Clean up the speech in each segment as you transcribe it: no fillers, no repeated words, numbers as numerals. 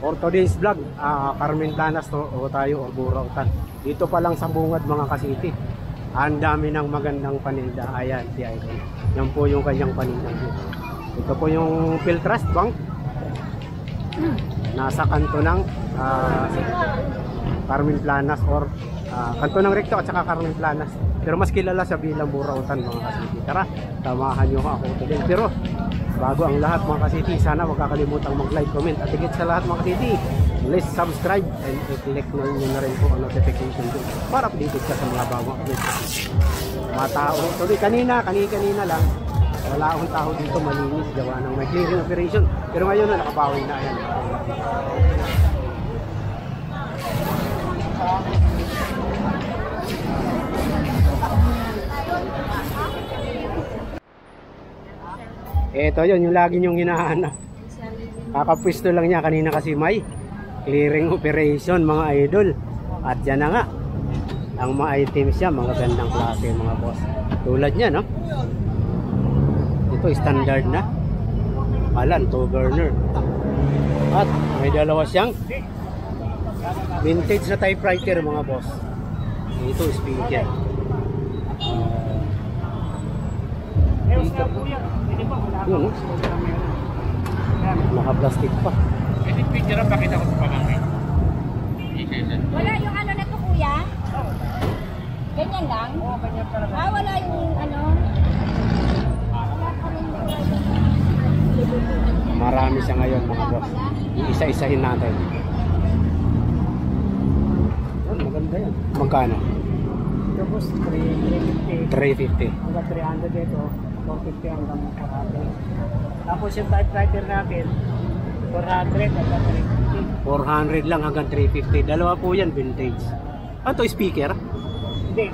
For today's vlog, Carmen Planas to, o tayo o Burautan. Dito pa lang sa bungad mga kasiti. Ang dami ng magandang paninda. Ayan, si Idol. Yan po yung kanyang paninda dito. Ito po yung Philtrust Bank. Nasa kanto ng Carmen Planas or kanto ng Recto at saka Carmen Planas. Pero mas kilala sa bilang Burautan mga kasiti. Tara, samahan nyo ako today. Pero bago ang lahat mga kasiti, sana huwag kakalimutan mag-like, comment at higit sa lahat mga kasiti, please subscribe and i-click nyo na rin po ang notification bell para updated ka sa mga bagong upload. Mga tao, tuloy kanina lang, wala akong tao dito, malinis, gawa ng may clearing operation. Pero ngayon na nakabawi na yan. Ito yun, yung lagi nyong hinahanap. Kakapwisto lang niya kanina kasi may clearing operation mga idol. At yan na nga, ang mga items niya, mga gandang klase mga boss. Tulad niya, no? Ito standard na. Alan, 2 burner. At may dalawa siyang vintage na typewriter mga boss. Ito speaker. Yun, no? Naka-plastic pa. Pwede picture ang pakita ko sa pamangkin. Wala yung ano na to kuya? Ganyan lang? Oo, ganyan talaga. Wala yung ano? Marami siya ngayon mga boss. Iisa-isahin natin. Yan, maganda yan. Magkano? Ito boss, 350. 350. Hanggang 300 dito, 450 hanggang 400. Tapos yung typewriter natin, 400 hanggang 350. 400 lang hanggang 350. Dalawa po yan, vintage. Ano to, speaker? Hindi.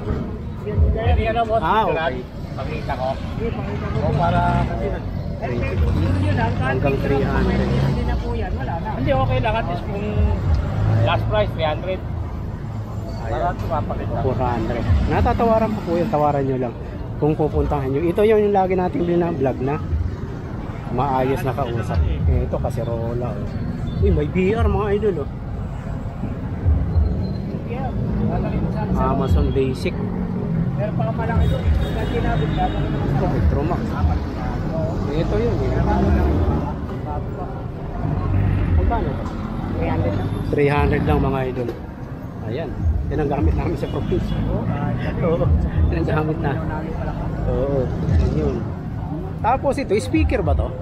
Yan boss. Okay. Pakita ko. Hindi, pakita mo. O para kasi hanggang 300. Hindi na po yan, wala na. hindi okay lang at least kung last price 300. Para tumapakita. 400. Natatawaran po po yung tawaran nyo lang kung pupuntahan nyo. Ito yung lagi natin vlog na maayos na kausap. Ito kaserola. Uy, may VR mga idol. Oh. Amazon Basic. Pero pa malaki ito. Kasi nabit gagawin naman sa Electromax. Ito yun. Magkano? 300 lang. 300 lang mga idol. Ayan. Tinagamit namin sa province. Oo. Tinagamit na. Oo. Yun. Tapos ito, speaker ba to?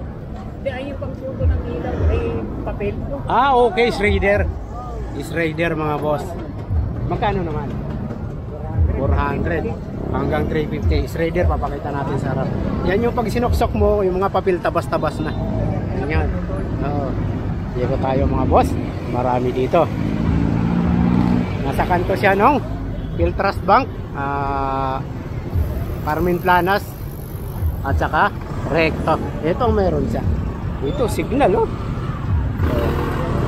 Hindi, ay yung pangsudo ng ilaw, ay papel. Okay, Schrader. Schrader mga boss. Magkano naman? 400 hanggang 350. Schrader, papakita natin sa harap. Yan yung pag sinuksok mo, yung mga papel tabas-tabas na. Yan. Oo. Dito tayo mga boss. Marami dito. Nasa kanto siya nung Philtrust Bank, Carmen Planas at saka Recto. Ito ang meron siya. Ito signal, oh.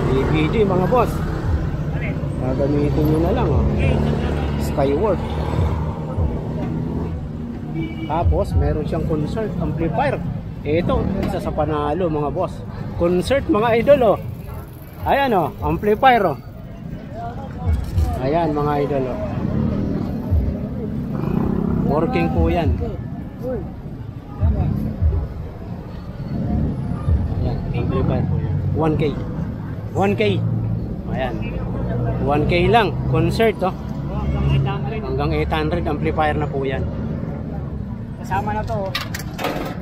DVD mga boss. Gagamitin nyo na lang, oh. Skyward. Tapos meron siyang concert amplifier. Ito isa sa panalo mga boss. Concert mga idol, oh. Ayan, oh, amplifier, oh. Ayan mga idol, oh. Working po yan. Ayan, amplifier po yan. 1K. 1K. Ayan. 1K lang. Concert, oh. Hanggang 800 amplifier na po yan. Kasama na to.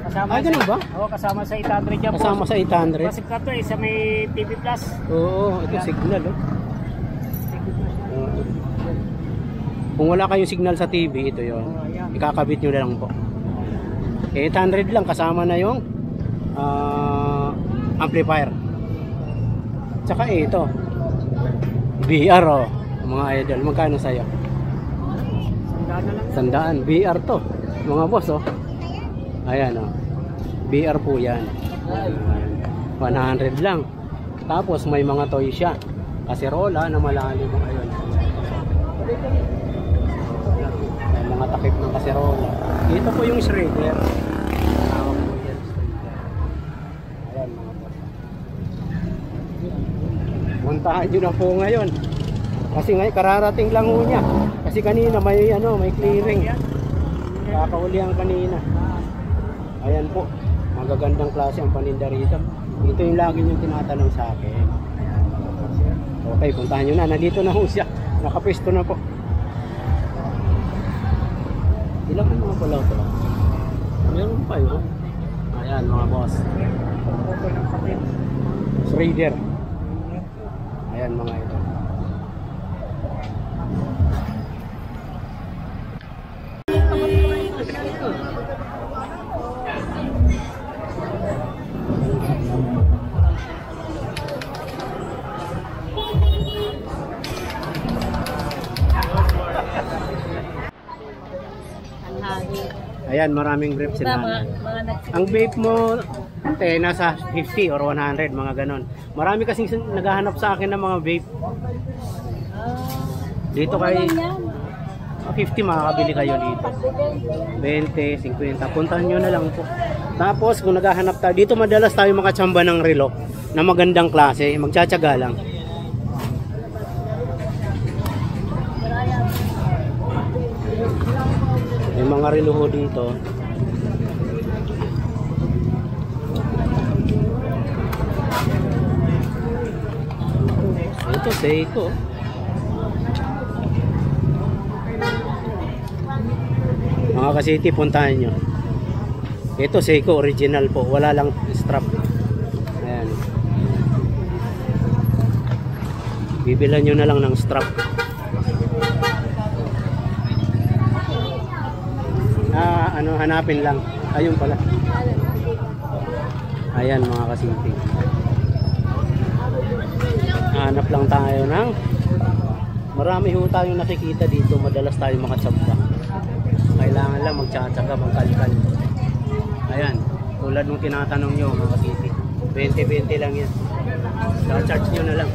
Kasama ganun ba? Oo, kasama sa 800 yan. Kasama sa 800. Kasi ka to eh, sa may TV Plus. Oo, ito signal, oh. Kung wala kayong signal sa TV, ito yon. Ikakabit nyo na lang po. 800 lang, kasama na yung amplifier. Tsaka ito VR, oh, mga idol. Magkano sa'yo? Sandaan. VR to mga boss, oh. Ayan, oh. VR po yan. 100 lang. Tapos may mga toy siya. Kaserola na malalim mo ngayon. May mga takip ng kaserola. Ito po yung Schrader. Tawag po yan, Schrader. Ayan mga boss. puntahan nyo na po ngayon. Kasi ngayon kararating lang ho niya. Kasi kanina may clearing. Kakahulihan kanina. Ayan po. Magagandang klase ang paninda rito. Ito yung lagi nyo tinatanong sa akin. Okay, puntahan nyo na. Nandito na ho siya. Nakapesto na po. Ilang mga pala ito? Meron pa yun. Ayan mga boss. Trader. Ayan mga ito. Ayan, maraming vape sila. Ang vape mo, nasa 50 or 100, mga ganon. Marami kasing naghahanap sa akin ng mga vape. Dito kay 50 makakabili kayo dito. 20, 50. Puntahan nyo na lang po. Tapos kung naghahanap tayo, dito madalas tayo makatsamba ng relo na magandang klase. Magtsatsaga lang. May mga relo ho dito. Ito Seiko. Mga kasiti, puntahan nyo. Ito Seiko original po. Wala lang strap. Ayan. Bibilan nyo na lang ng strap. Hanapin lang. Ayun pala. Ayan mga kasiti. Hanap lang tayo ng marami ho tayong nakikita dito. Madalas tayo makatsamba. Kailangan lang magtsatsaga, magkalikal. Ayan. Tulad nung tinatanong nyo mga kasiti. 20-20 lang yan. Charge nyo na lang.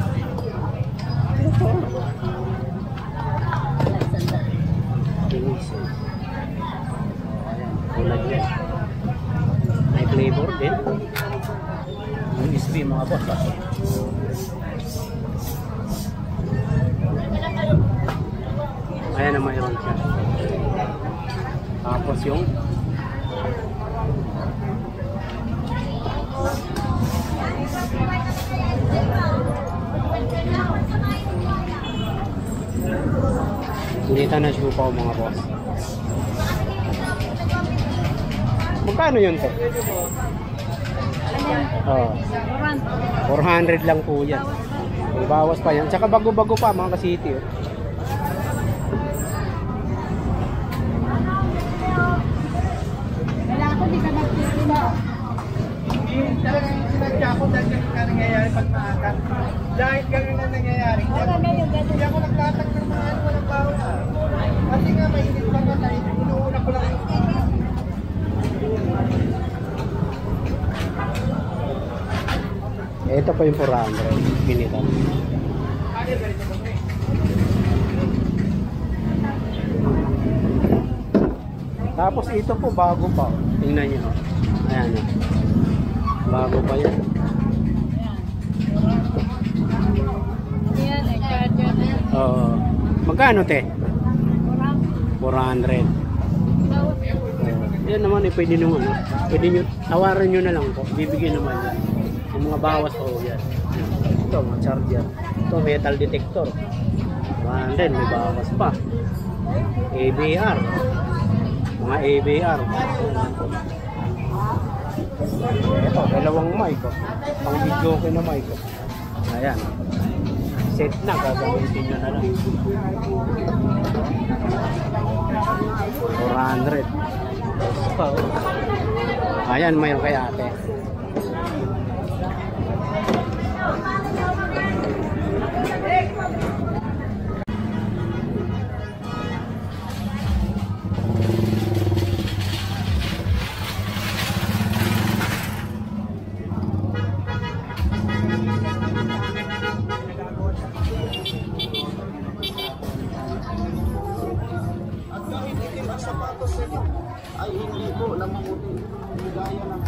Tulad yan. May flavor din. Yung SB mga boss. Ayan na mayroon siya. Tapos yung Gunita na siya po mga boss. Magkano yun to? Oh, 400 lang po yan. May bawas pa yan. Tsaka bago-bago pa mga kasiti. Oh. Wala ako, di ka nagtitin. Talagang sinadya ko dahil ganun na nangyayari pag maaga. Dahil ganun na nangyayari. Hindi ako nagtatak ng mga ano walang bawal. Kasi nga mainit pa nga tayo. Inuuna ko lang yung ito pa yung 400 pinitan. Tapos ito po bago pa. Tingnan nyo. Ayan o. Bago pa yan. Yan, charger na. Oo. Magkano te? 400. Yan naman eh, pwede nyo ano. Pwede nyo, tawaran nyo na lang po. Bibigyan naman yan. Yung mga bawas po yan. Ito, mga charger. Ito, metal detector. 100, may bawas pa. ABR. Mga ABR. Ito, dalawang mic. Pang video ko na mic. Ayan. Set na, gagamitin nyo na lang. 400. Ayan, mayroon kay ate. ay hindi po lang mabuti. Gaya lang.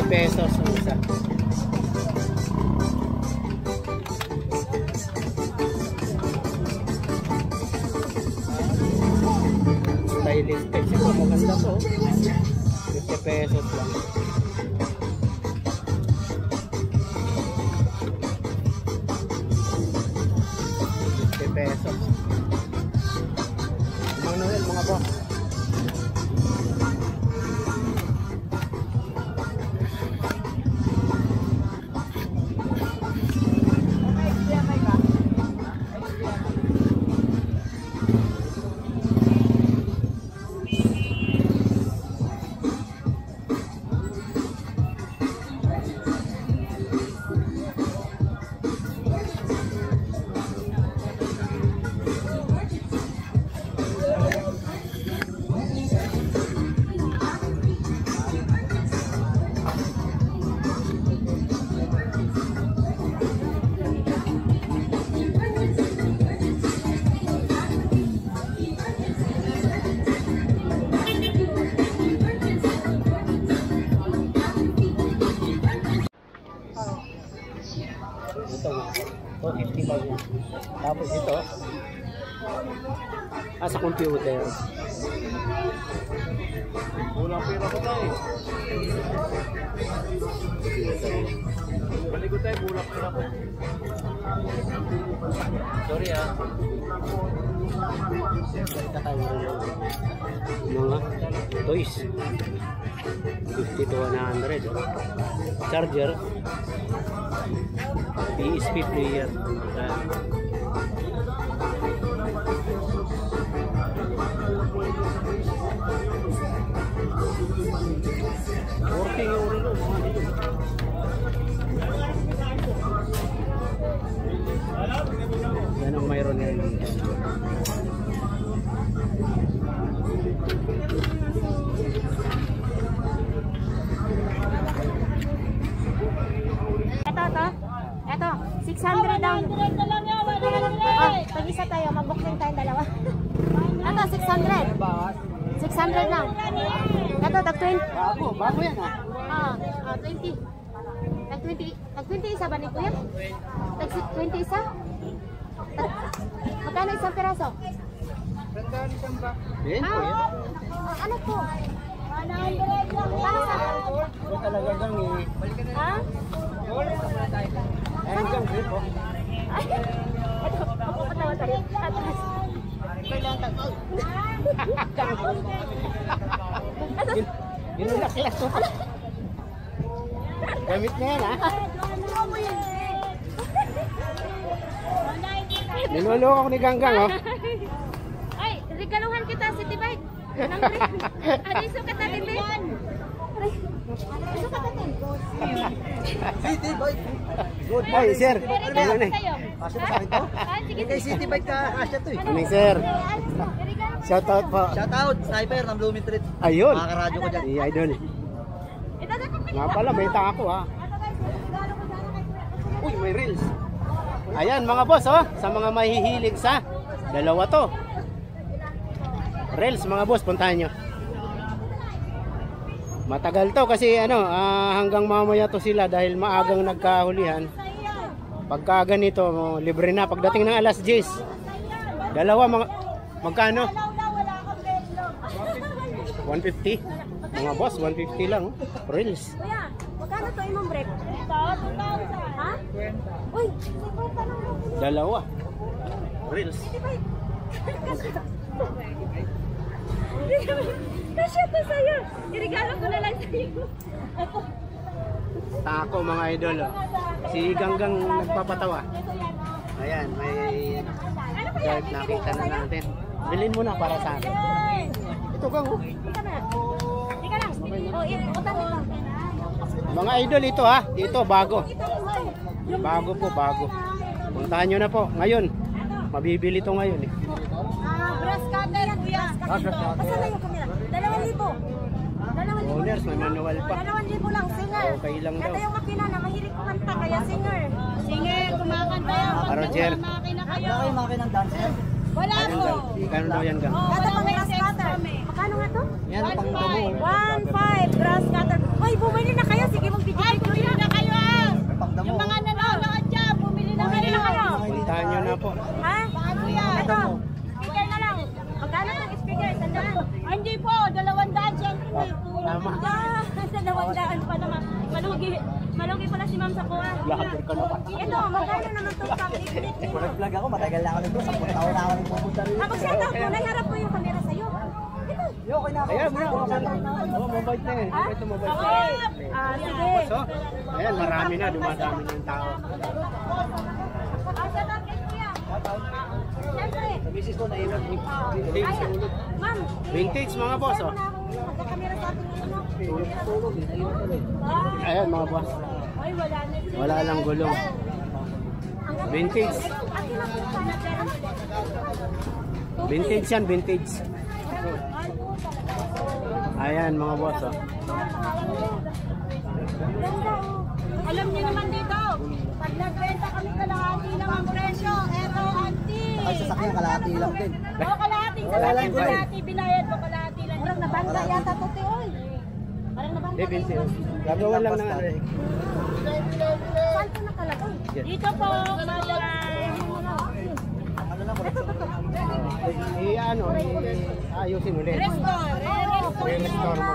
Pesos ang isa. Stylish text ito, maganda to. 50 pesos lang. Pesos. Mga Noel, mga boss. Ito, 50 ba yun? Tapos ito, sa computer. Kulang pera ko tayo. Balik ko tayo, kulang pera ko. Sorry ah. Balik tayo mga toys. 50 to 100. Charger. PSP player. Working yung ulo mga dito. Yan ang mayroon ngayon. Ito, 600 daw. Oh, pag-isa tayo, mag-booking tayo dalawa. Ito, 600. 600 lang. Ito, tag-20. Bago yan ha. 20. Tag-20 isa ba ni Kuya? Tag-20 isa? Magkano isang piraso? Yan po yan. Ano po? 100 lang. Para sa? Ito talaga gang eh. Ha? Ayan gang grip po. Ito, mapapatawa tayo. Atras. Inulak-lak to. Gamit na yan ha. Ninulok ako ni Ganggang oh. Ay, regaluhan kita, City Bike. Ano yung sukat natin, Be? Sukat natin. City Bike. Good. Ay, sir. Regalo ko sa'yo. Pasok sa akin to. Sige, Kay City Bike ka kasya to eh. Ano sir? Shout out po. Shout out, sniper ng Blooming Street. Ayun. Makakaradyo ko dyan. Iya, idol. Ito na ko. Nga pala, may taka ako ha. Regalo ko sana kay Uy, may reels. Ayan mga boss oh, sa mga mahihilig sa dalawa to. Reels mga boss, puntahan nyo. Matagal to kasi ano, hanggang mamaya to sila dahil maagang nagkahulihan. Pagka ganito, libre na pagdating ng alas 10. Dalawa mga magkano? 150. Mga boss, 150 lang. Reels. Kuya, magkano to imong break? Ito, 2,000. Ha? Uy, 50 lang. Dalawa. Reels. Kasya to sa'yo. Iregalo ko na lang sa'yo. Ito. Tako mga idol. Oh. Si Ganggang nagpapatawa. Ayan, may dart nakita na natin. Bilhin mo na para sa akin. Ito Gang. Oh. Tika lang. Utang ito. Mga idol ito ha. Ito bago. Bago po, bago. Puntahan nyo na po. Ngayon. Mabibili to ngayon eh. Brass cutter, kuya. Asan na yung camera? 2,000. Owners, may manual pa. 2,000 lang, singer. Okay lang daw. Ito yung makina na mahilig kumanta, kaya singer. Singer, kumakanta yan. Roger. Makina kayo. Wala kayong makinang dancer? Wala po. Kano daw yan Gang? Ito pang brass cutter. Magkano nga to? Yan, pang damo. 1,500 brass cutter. Hoy, bumili na kayo. Sige, magbibigay ko na kayo. Pang damo. Yung mga nanonood dyan, bumili na kayo. Puntahan nyo na po. Ha? Ito. Speaker na lang. Magkano ang speaker? Sandaan. Hindi po, 200 yan. Tama. Sa 200 pa naman. Malugi pala si ma'am sa kuha. Lahat ka na pa. Ito, magkano naman itong pang-iglit? Vlog ako, matagal na ako nito. 10 taon na ako nagpupunta rin. Mag-set up mo, harap mo yung camera sa'yo. Ito. Yo, okay na ako. Ayan, mabait na eh. Mabait na mabait. Okay. Sige. So, ayan, marami na. Dumadami na yung tao. Set up kayo, kuya. Siyempre. Misis ko na iwan. Ma'am. Vintage mga boss oh. Magkakamera sa atin ng ano. Tulog, naiwan ko rin. Ayan mga boss. Ay, wala na. Wala lang gulong. Vintage. Vintage yan, vintage. Ayan mga boss oh. Alam niyo naman dito, pag nagbenta kami kalahati lang ang presyo, eto auntie. Ay, sasakyan, kalahati lang din. Oo, kalahati. Kalahati, binayad mo kalahati lang. Parang nabangga yata to, te, oy. Parang nabangga. Eh, vintage. Gagawa lang ng ano eh. Saan ko nakalagay? Dito po, madam. Ano lang, Ano, ayusin ulit. Restore. Restore mo.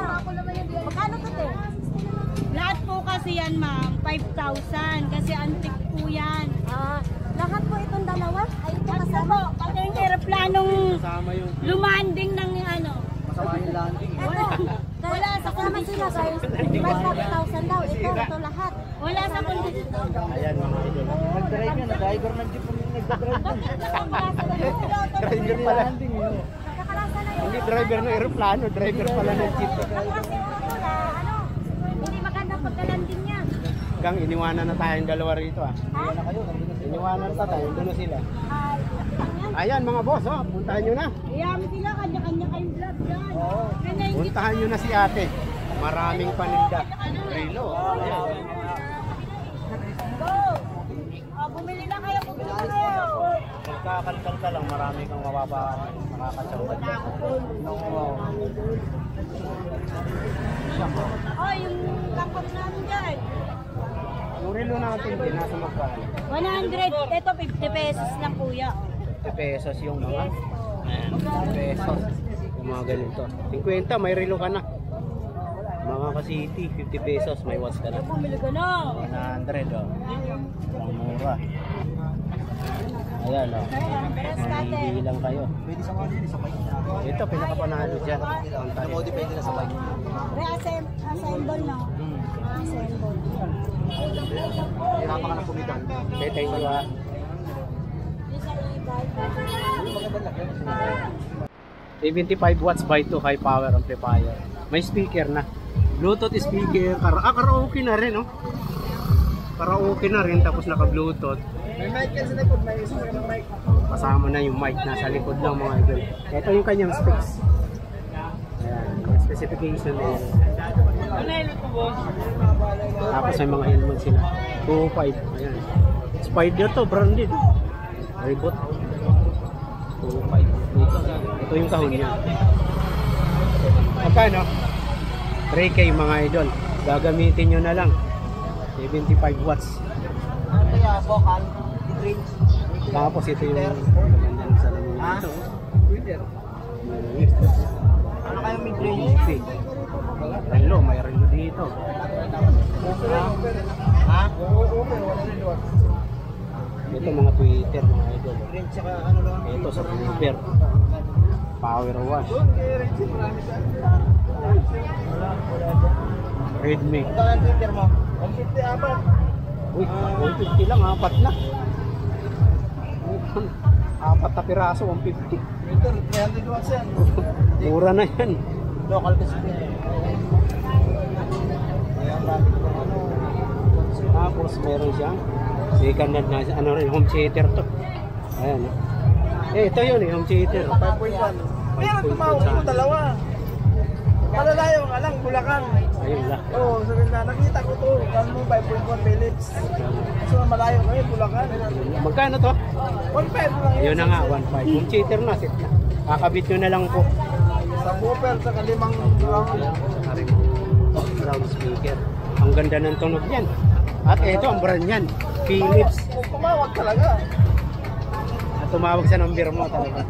Magkano to, te? Lahat po kasi yan, ma'am, 5,000 kasi antique po yan. Lahat po itong dalawa? Ay, ito kasama? Pati yung aeroplanong Kasama yung lumanding ng ano. masama yung landing. Wala sa kasama sila guys. 5,000 daw. Ito lahat. Wala sa kondisyon. ayan mga idol. Nag-drive yan, nag-driver ng jeep yung nag-drive. Driver pala. Nakakalasa na yun. Hindi driver ng aeroplano, driver pala ng jeep. Ang kasi auto na, ano, hindi magandang pagkalanding niya. Gang, iniwanan na tayong dalawa rito ah. Ha? Iniwanan na tayo, doon na sila. Ay, Ayan mga boss, oh, puntahan nyo na. Iyam sila, kanya-kanya kayong vlog dyan. Kanya yung Puntahan nyo na si ate. Maraming paninda. Rilo. Ayan. go. Bumili na kayo, bumili na kayo. Pagkakalkal ka lang, marami kang mababa. Nakakatsawad. Oh, yung kapag namin dyan. Yung relo natin din, nasa magkano. 100, ito 50 pesos lang kuya. 50 pesos yung mga. Ayan, 50 pesos. Yung mga ganito. 50, may relo ka na. Mga ka-city, 50 pesos, may watch ka na. Bumili ka na. 100, oh. Ang mura. Ayan, oh. Hindi lang kayo. Pwede sa mga din, sa bike. Ito, pinakapanalo dyan. Sa modi, pwede na sa bike. Reassemble no? Assemble. Hirapan ka na pumitan. Okay, thank you ah. Maganda lang. 75 watts by 2 high power amplifier. May speaker na. Bluetooth speaker. Karaoke na rin, oh. Karaoke na rin, tapos naka-Bluetooth. May mic yan sa likod, may isa ng mic. Kasama na yung mic, nasa likod lang mga idol. Ito yung kanyang specs. Ayan, yung specification na yun. Tapos may mga helmet sila. 2.5. Ayan. Spider to, branded. Reboot. 2.5. Ito yung kahon niya. Magkano? 3K mga idol. Gagamitin nyo na lang. 75 watts. Ano kaya, vocal, range. Tapos ito yung maganda ng salamin nito. Twitter. Ano kaya mid-range? Okay. Relo, may relo dito. Ha? Oo, pero wala rin doon. Ito mga Twitter, mga idol. Range tsaka ano lang. Ito sa Twitter. Power wash. Doon, kaya range marami sa Redmi. ito ang Twitter mo. 150 apat. Uy, 150 lang, apat na. Apat na piraso, 150. Meter, 300 watts yan. Mura na yan. Local kasi. Tapos meron siyang second hand na ano rin, home theater to. Ayan. Ito yun eh, home theater. 5.1. Pero tumawag ko dalawa. Malalayo nga lang, Bulacan. Ayun lang. Oo, sabi na, nakita ko to. Kano mo 5.1 Philips. So malayo kami, Bulacan. Magkano to? 1.5 lang Ayun na nga, 1.5. Home theater na, set na. Kakabit nyo na lang po. Sa booper, sa kalimang Round speaker. Ang ganda ng tunog yan. At ito ang brand yan, Philips. Tumawag talaga. At tumawag sa number mo talaga.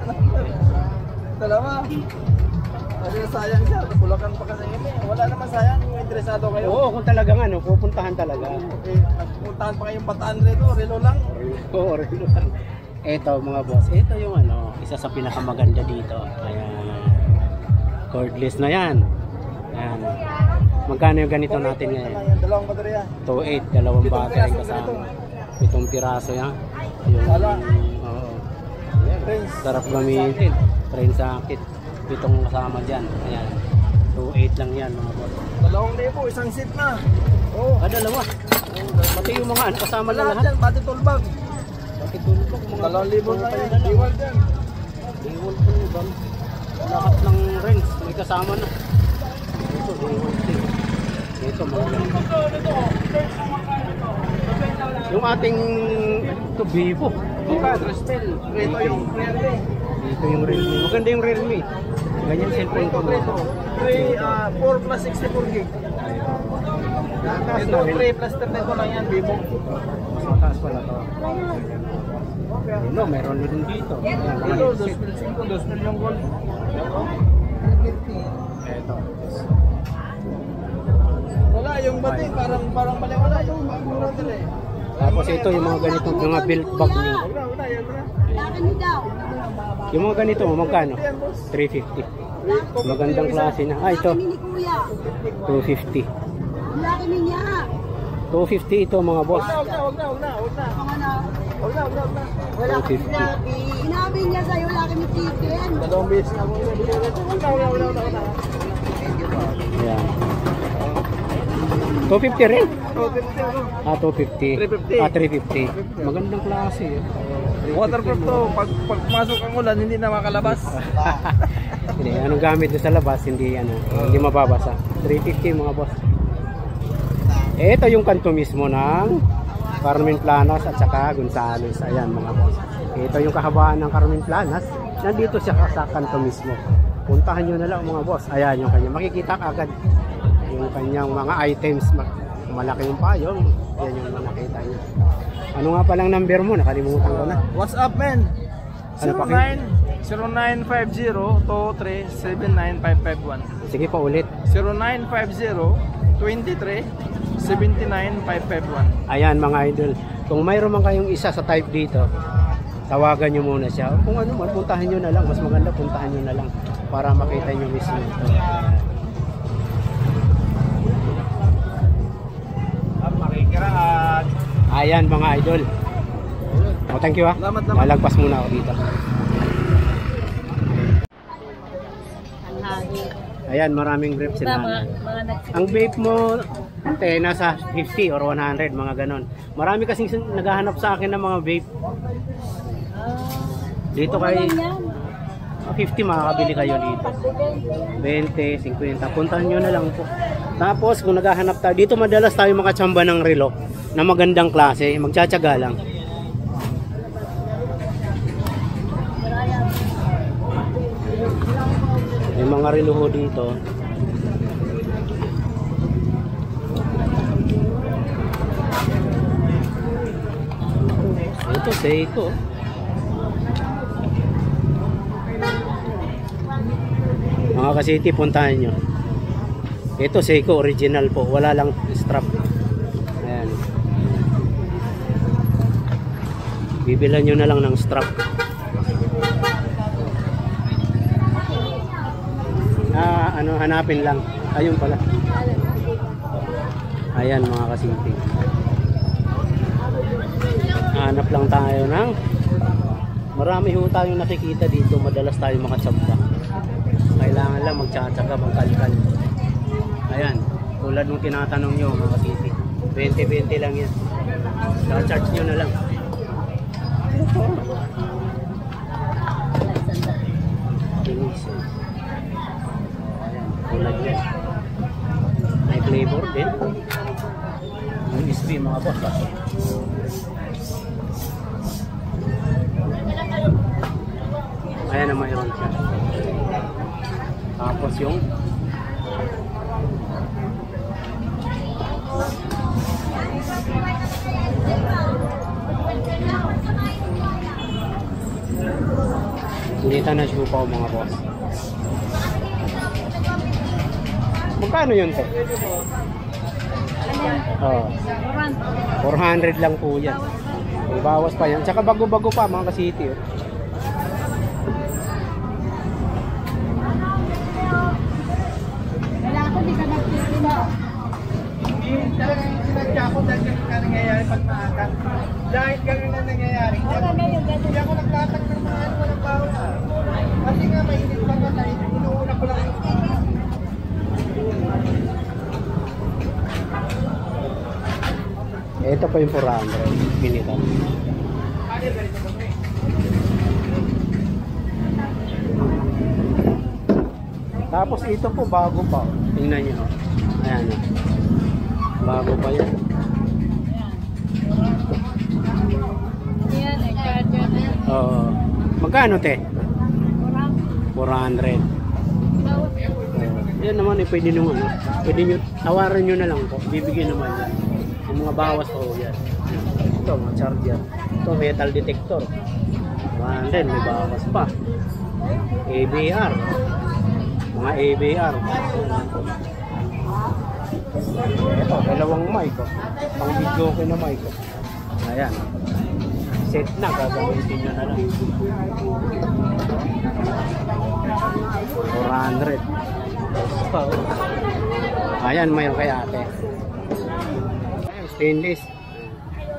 Dalawa. Kasi sayang siya, Bulacan pa kasi kami. Wala naman sayang, kung interesado kayo. Oo, kung talagang ano, pupuntahan talaga. Okay, nagpuntahan pa kayong Bataan rito, Relo lang. Oo, relo lang. Ito mga boss, ito yung ano, isa sa pinakamaganda dito. Ayan. Cordless na yan. Ayan. Magkano yung ganito natin ngayon? Dalawang baterya. 2.8, dalawang battery kasama. 7 piraso yan. Yung, Sala. oo. Ayan. Sarap gamitin. Train sakit. 7 kasama dyan. Ayan. 2.8 lang yan mga boss. 2,000, isang seat na. Oo. Dalawa. Pati yung mga ano, kasama na Lahat lahat. yan, pati toolbag. Pati tulog mga 2,000 na yan, iwan dyan. Iwan po yung bang lahat ng rents may kasama na. Ito, iwan din. Ito mga yung ating ito, Vivo. Crystal. Ito yung Realme. Ito yung Realme. Maganda yung Realme. Ganyan cellphone ko. 4 plus 64 gig. Ito 3 plus 32 lang yan, Vivo. Mas mataas pala to. Ano, meron din dito. Ayan, mga Ito, headset. 2,000 yung gold. Ito. Wala, yung bati, parang pala wala yung model eh. Tapos ito yung mga ganitong mga built bag nyo. Wala, yan na. Laki mo daw. Yung mga ganito, magkano? Yan, boss. 350. Magandang klase na. Ah, ito. Laki ni Kuya. 250. Laki ni niya. 250 ito mga boss. Wag na. Mga na. Wala. 250. Inabi niya sa'yo, laki ni Chicken. Dalawang beses na akong nabili. Wala. Ayan. 250 rin. Oh, 50 ano? Ah, 250. 350. Ah, 350. Magandang klase. Waterproof to. Pag pumasok ang ulan, hindi na makalabas. Hindi, anong gamit nyo sa labas, hindi mababasa. 350 mga boss. Ito yung kanto mismo ng Carmen Planas at saka Gonzales. Ayan mga boss. Ito yung kahabaan ng Carmen Planas. Nandito siya sa kanto mismo. Puntahan nyo na lang mga boss. Ayan yung kanya. Makikita agad yung kanyang mga items. Malaki yung payong. Yan yung nakita nyo. Ano nga palang number mo? Nakalimutan ko na. What's up, man? Ano pa 0950-23-79551. Sige pa ulit. 0950-23-79551. Ayan mga idol. Kung mayroon man kayong isa sa type dito, tawagan nyo muna siya. Kung ano man, puntahan nyo na lang. Mas maganda puntahan nyo na lang para makita nyo mismo ito. Ayan mga idol. Oh, thank you ha. Salamat. Lalagpas muna ako dito. Ayan, maraming vape sila. Ang vape mo, nasa 50 or 100, mga ganon. Marami kasing naghahanap sa akin ng mga vape. Dito kay 50 makakabili kayo dito. 20, 50. Puntahan nyo na lang po. Tapos kung naghahanap tayo, dito madalas tayo makachamba ng relo na magandang klase. Magtsatsaga lang. May mga relo ho dito. Ito, Seiko. Mga kasiti, puntahan nyo. Ito, Seiko original po. Wala lang strap. Ayan. Bibilan nyo na lang ng strap. Hanapin lang. Ayun pala. Ayan mga kasiti. Hanap lang tayo ng marami ho tayong nakikita dito. Madalas tayo makatsamba. Kailangan lang magtsatsaga, magkalkal. Ayan, tulad nung tinatanong nyo mga kasiti. 20-20 lang yan. Charge nyo na lang. Ayan, tulad yan. May flavor din. Yung SB mga boss. Ayan na mayroon siya. Tapos yung Initan na siya mga boss. Magkano yun to? Oh, 400 lang po yan. May bawas pa yan. Tsaka bago-bago pa mga kasiti. Oh. Wala ako, di ka nagtitinda. Talagang sinadya ko dahil ganun ka nangyayari pag maaga. Dahil ganun na nangyayari. Hindi ako nagtatak ng mga ano walang bawal. Kasi nga mainit pa ka dahil inuuna ko lang yung Ito pa yung 400 pinitan. Tapos ito po bago pa. Tingnan nyo. Ayan o. Bago pa yan. Yan, charger na. Oo. Magkano te? 400. Yan naman eh, pwede nyo ano. Pwede nyo, tawaran nyo na lang po. Bibigyan naman yan. Yung mga bawas po yan. Ito, mga charger. Ito, metal detector. 100, may bawas pa. ABR. Mga ABR. Ito, dalawang mic. Oh. Pang video ko na mic. Oh. Ayan. Set na, gagamitin nyo na lang. 400. Pa, oh. Ayan, mayroon kay ate. Ayan, stainless.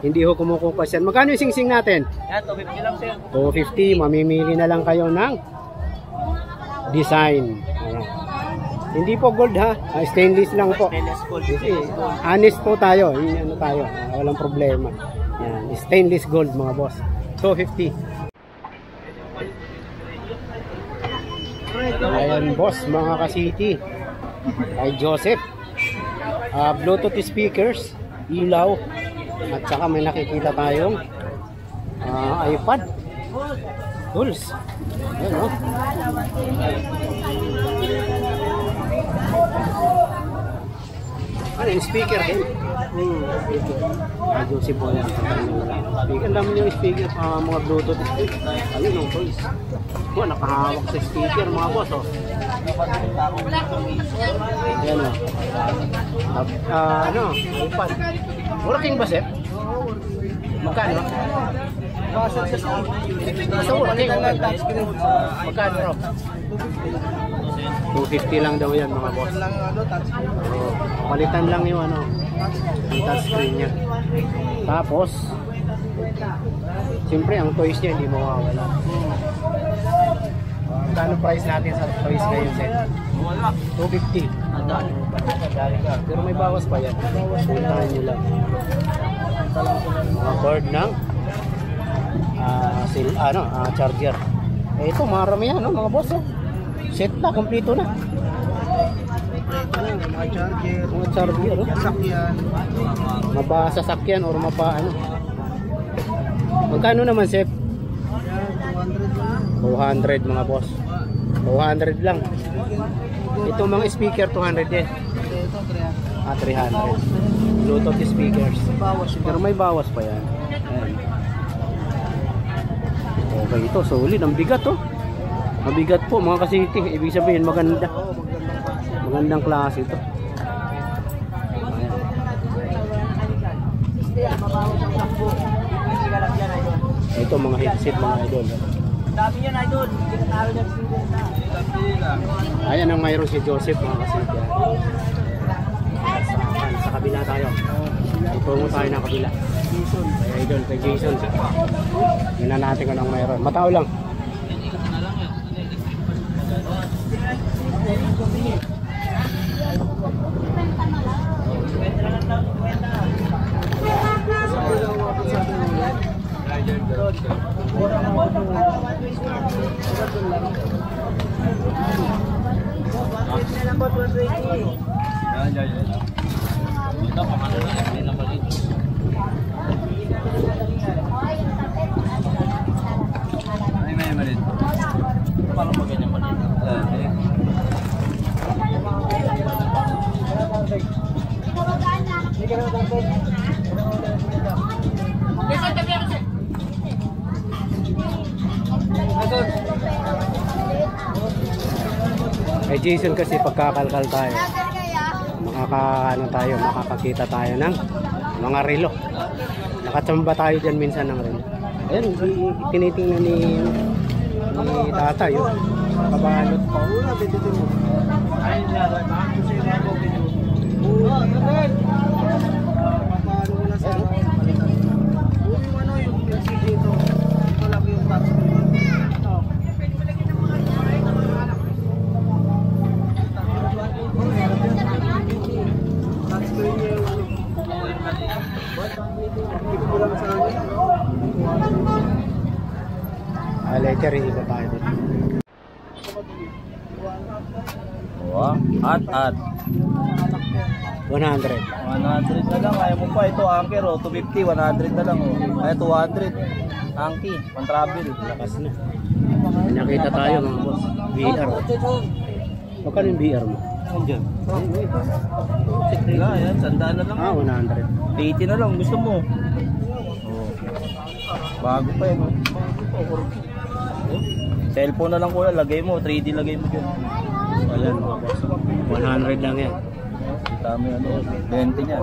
Hindi ho kumukupas yan. Magkano yung sing-sing natin? Yan, 250 lang sir. 250. Mamimili na lang kayo ng design. Ayan. Hindi po gold ha. Stainless lang po. Stainless gold. Honest po tayo. Ano tayo. Walang problema. Yan. Stainless gold mga boss. 250. Ayan boss mga ka-city. Kay Joseph. Bluetooth speakers. Ilaw. At saka may nakikita tayong iPad. Tools. Ayan o. Ano yung speaker din? Joseph po yan. Speaker. Ang dami yung speaker. Mga Bluetooth speaker. Ayun ang tools. Nakahawak sa speaker mga boss o. Ayan o. Ano? iPad. Working ba, Sep? Magkano? Sa working. Magkano raw? 250 lang daw yan mga boss. Palitan lang yung ano, yung touchscreen niya. Tapos, siyempre ang toys niya hindi mawawala. Magkano price natin sa toys ngayon, Sep? 250. Pero may bawas pa yan. Puntahan nyo lang. Mga cord ng charger. Ito marami yan mga boss. Set na, kompleto na. mga charger, Mga charger. sasakyan. Mapasasakyan or mapaano. Magkano naman, Sep? 200 mga boss. 200 lang. Ito mga speaker 200 din. 300. Bluetooth speakers. Pero may bawas pa yan. Ayan. Okay, ito solid. Ang bigat oh. Mabigat po mga kasiti. Ibig sabihin maganda. Magandang klase ito. Ayan. Ito mga headset mga idol. Dami yan, idol. Ayan ang mayroon si Joseph mga kasiti. Sa kabila tayo. Tungo tayo ng kabila. Kay Idol, kay Jason. Tingnan natin kung anong mayroon. Matao lang. Kay Jason kasi pagkakalkal tayo, makakakita tayo ng mga relo. Nakachamba tayo dyan minsan ng relo. Ayun, tinitingnan ni tata yun. Kabalot pa. Later, hindi ba tayo dito? At 100. 100 na lang, ayaw mo pa. Ito anchor, 250, 100 na lang. Ay, 200. Anki, pang travel. Lakas na. Nakita tayo mga boss. VR. Magkano yung VR mo? Andiyan. Wala, yan, sandaan na lang. 100. 80 na lang, gusto mo. Bago pa yan. Cellphone na lang kuya, lagay mo, 3D lagay mo dyan. Ayan mga boss. 100 lang yan. Kita mo yan, 20 niya.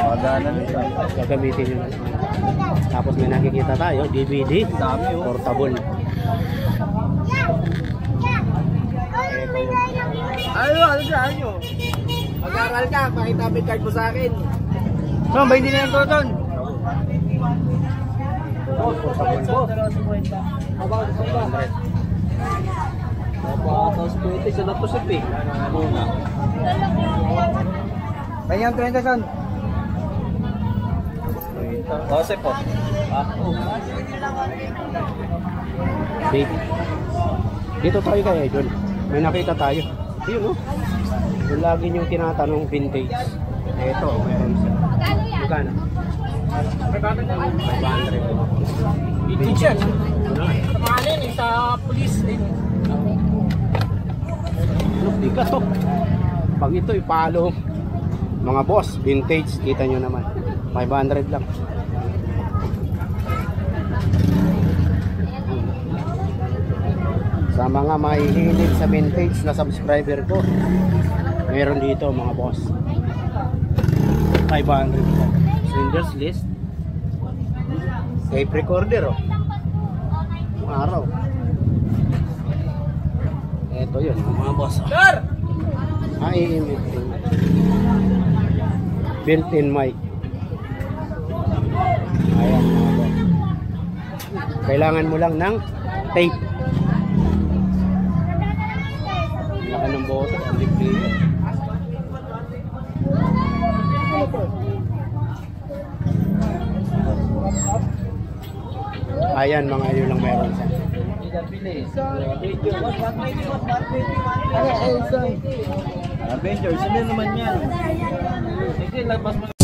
Magana nito. Gagamitin nyo na. Tapos may nakikita tayo, DVD. Dami oh. Portable. Ano saan nyo? Mag-aaral ka, pakita mo yung card mo sa akin. So, ba hindi na yung doon? Portable po. About 100. Tapos pwede sa natusip eh. Kanyang 30 son. Joseph po. Dito tayo kaya Idol. May nakita tayo. Yun no? Yung lagi nyo tinatanong vintage. Ito, meron siya. Magkano? 500. Vintage yan. Tamahalin eh sa police. Bigat to. Pag ito ipalo mga boss, vintage, kita nyo naman 500 lang. Sa mga mahihilig sa vintage na subscriber ko, meron dito mga boss 500 lang. Swindler's List, tape recorder oh. Araw. Ito yun mga boss. Sir! IMF built-in mic. Ayan mga boss. Kailangan mo lang ng tape. Laka ng boto. Ayan mga yun lang meron siya. Avengers, hindi naman yan. Sige, labas mo.